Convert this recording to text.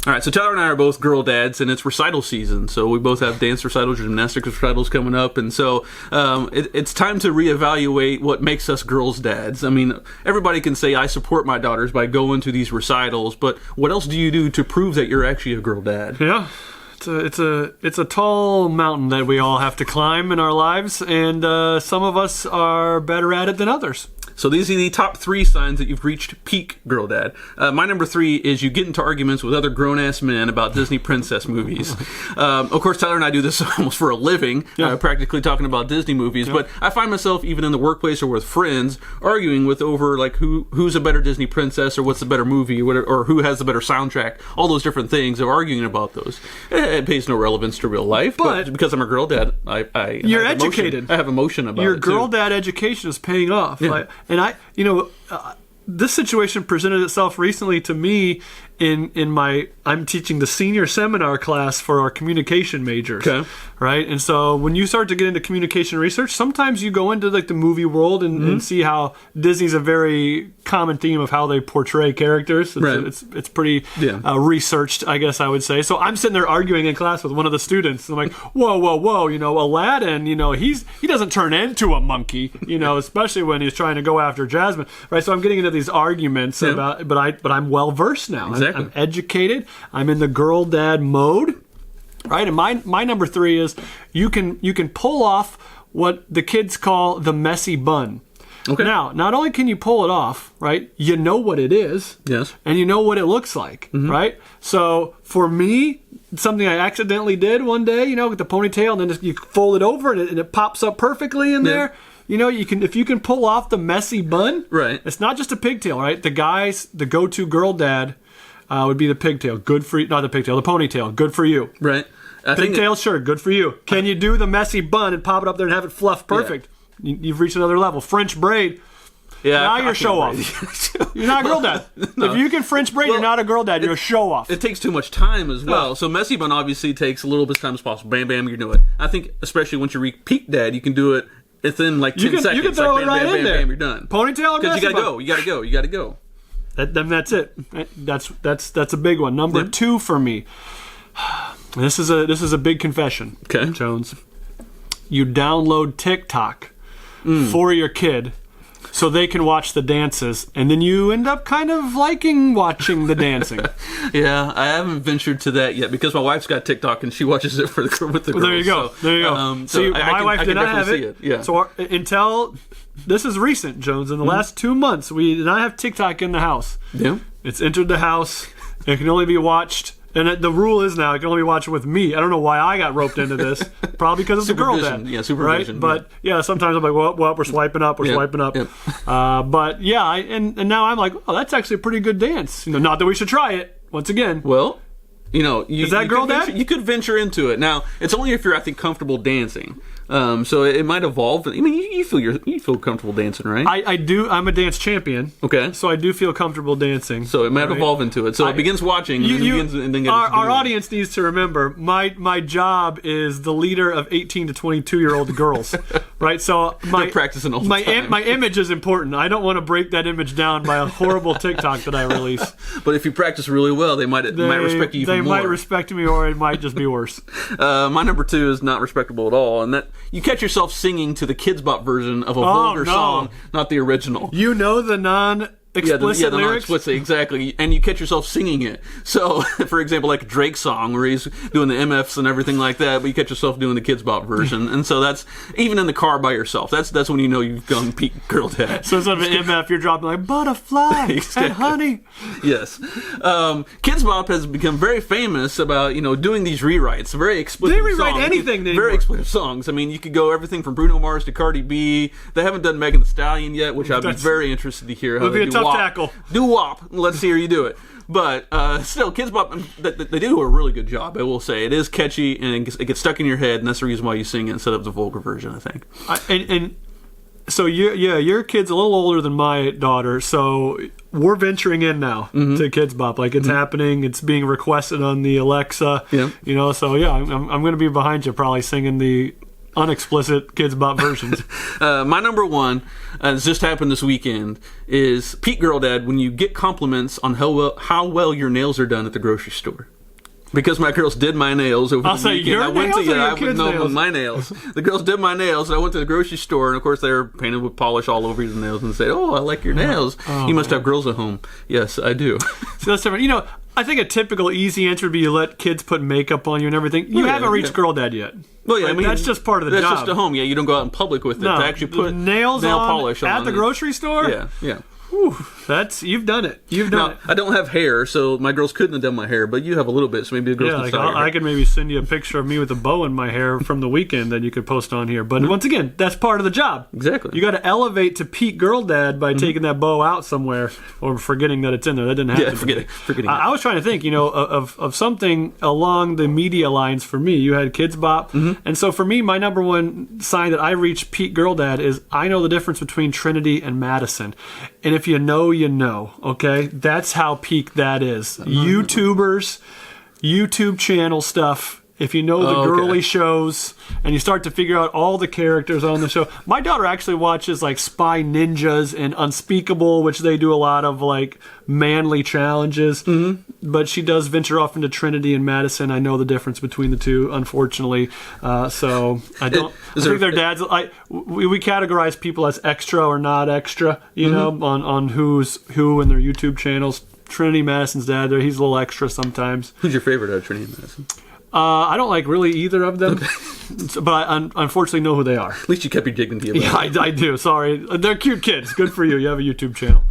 All right, so Tyler and I are both girl dads, and it's recital season. So we both have dance recitals, gymnastics recitals coming up, and so it's time to reevaluate what makes us girls dads. I mean, everybody can say I support my daughters by going to these recitals, but what else do you do to prove that you're actually a girl dad? Yeah. It's a tall mountain that we all have to climb in our lives, and some of us are better at it than others. So these are the top 3 signs that you've reached peak girl dad. My number 3 is you get into arguments with other grown-ass men about Disney princess movies. Of course, Tyler and I do this almost for a living, practically talking about Disney movies. Yeah. But I find myself, even in the workplace or with friends, arguing with over like who's a better Disney princess or what's the better movie or who has the better soundtrack. All those different things of arguing about those. It pays no relevance to real life, but because I'm a girl dad, you're educated. I have emotion about it. Your girl dad education is paying off. Yeah. And this situation presented itself recently to me I'm teaching the senior seminar class for our communication majors. Okay. Right? And so when you start to get into communication research, sometimes you go into like the movie world and see how Disney's a very common theme of how they portray characters. It's pretty researched, I guess I would say. So I'm sitting there arguing in class with one of the students. I'm like, whoa, Aladdin, he doesn't turn into a monkey, especially when he's trying to go after Jasmine. Right? So I'm getting into these arguments about, but I'm well versed now. Exactly. I'm educated. I'm in the girl dad mode. Right, and my number 3 is you can pull off what the kids call the messy bun. Okay. Now, not only can you pull it off, right? You know what it is. Yes. And you know what it looks like, right? So for me, something I accidentally did one day, with the ponytail, and then you fold it over and it pops up perfectly in there. If you can pull off the messy bun, right? It's not just a pigtail, right? The go-to girl dad would be the pigtail. Good for you. Not the pigtail, the ponytail. Good for you. Right. Pigtail, sure. Good for you. Can you do the messy bun and pop it up there and have it fluffed perfect? Yeah. You've reached another level. French braid. Yeah, now you're a show off. You're not a girl dad. No. If you can French braid, you're not a girl dad. You're a show off. It takes too much time as well. Oh. So messy bun obviously takes a little bit of time as possible. Bam, bam, you do it. I think especially once you reach peak dad, you can do it within like 10 seconds. You can throw it right in there. Bam, you're done. Ponytail or messy bun? Because you gotta go. Then that's it. That's a big one. Number 2 for me. This is a big confession. Okay, Jones. You download TikTok for your kid so they can watch the dances, and then you end up kind of liking watching the dancing. Yeah, I haven't ventured to that yet because my wife's got TikTok and she watches it with the girls. There you go. My wife did not have it. Yeah. So until this is recent, Jones. In the last 2 months, we did not have TikTok in the house. Yeah. It's entered the house. It can only be watched. And the rule is now it can only be watched with me. I don't know why I got roped into this. Probably because it's a girl dad. Yeah, supervision. Right? But sometimes I'm like, well, we're swiping up. Swiping up. Yep. But yeah, and now I'm like, oh, that's actually a pretty good dance. Not that we should try it once again. Well, is that girl dad? You could venture into it. Now, it's only if you're, I think, comfortable dancing. So it might evolve. I mean, you feel comfortable dancing, right? I do. I'm a dance champion. Okay. So I do feel comfortable dancing. So it might evolve into it. So it begins watching. Our audience needs to remember my job is the leader of 18 to 22-year-old girls, right? So they're practicing all the time. My image is important. I don't want to break that image down by a horrible TikTok that I release. But if you practice really well, they might respect you even more. They might respect me, or it might just be worse. My number 2 is not respectable at all, and that you catch yourself singing to the Kids Bop version of a vulgar song, not the original. The non-explicit the lyrics? Non-explicit, exactly. And you catch yourself singing it. So, for example, like a Drake song where he's doing the MFs and everything like that, but you catch yourself doing the Kids Bop version. And so that's, even in the car by yourself, that's when you know you've gone peak girl dad. So instead of an MF, you're dropping like, butterfly exactly. and honey. Yes. Kids Bop has become very famous about, doing these rewrites. Very explicit songs. They rewrite anything anymore. Very explicit songs. I mean, you could go everything from Bruno Mars to Cardi B. They haven't done Megan Thee Stallion yet, which I'd be very interested to hear how they do. Tackle. Do WAP. Let's see how you do it. But still, Kids Bop, they do a really good job, I will say. It is catchy, and it gets stuck in your head, and that's the reason why you sing it instead of the vulgar version, I think. And so, your kid's a little older than my daughter, so we're venturing in now to Kids Bop. Like, it's happening. It's being requested on the Alexa. Yeah. So, I'm going to be behind you probably singing the unexplicit Kids Bop versions. My number one, it's just happened this weekend, is Pete Girl Dad when you get compliments on how well your nails are done at the grocery store. Because my girls did my nails over the weekend. Your nails? My nails. The girls did my nails, and I went to the grocery store, and of course they were painted with polish all over the nails, and said, "Oh, I like your nails. You must have girls at home." Yes, I do. So that's different. I think a typical easy answer would be you let kids put makeup on you and everything. You haven't reached Girl Dad yet. Well, yeah, that's just part of the job. That's just a home. Yeah, you don't go out in public with it to actually put nail polish on at the grocery store. Yeah. Whew, you've done it. You've done it. I don't have hair, so my girls couldn't have done my hair, but you have a little bit, so maybe the girls can start. I could maybe send you a picture of me with a bow in my hair from the weekend that you could post on here. But once again, that's part of the job. Exactly. You got to elevate to Pete Girl Dad by taking that bow out somewhere or forgetting that it's in there. That didn't happen. Yeah, forgetting. I was trying to think, of something along the media lines for me. You had Kids Bop, and so for me, my number one sign that I reached Pete Girl Dad is I know the difference between Trinity and Madison, and if you know, you know. Okay, that's how peak that is. YouTubers, YouTube channel stuff. If you know the girly shows and you start to figure out all the characters on the show. My daughter actually watches like Spy Ninjas and Unspeakable, which they do a lot of like manly challenges. But she does venture off into Trinity and Madison. I know the difference between the two, unfortunately. So I don't. I think their dads. We categorize people as extra or not extra. On who's who in their YouTube channels. Trinity Madison's dad, he's a little extra sometimes. Who's your favorite out of Trinity and Madison? I don't like really either of them, but I unfortunately know who they are. At least you kept your dignity about it. Yeah, I do. Sorry. They're cute kids. Good for you. You have a YouTube channel.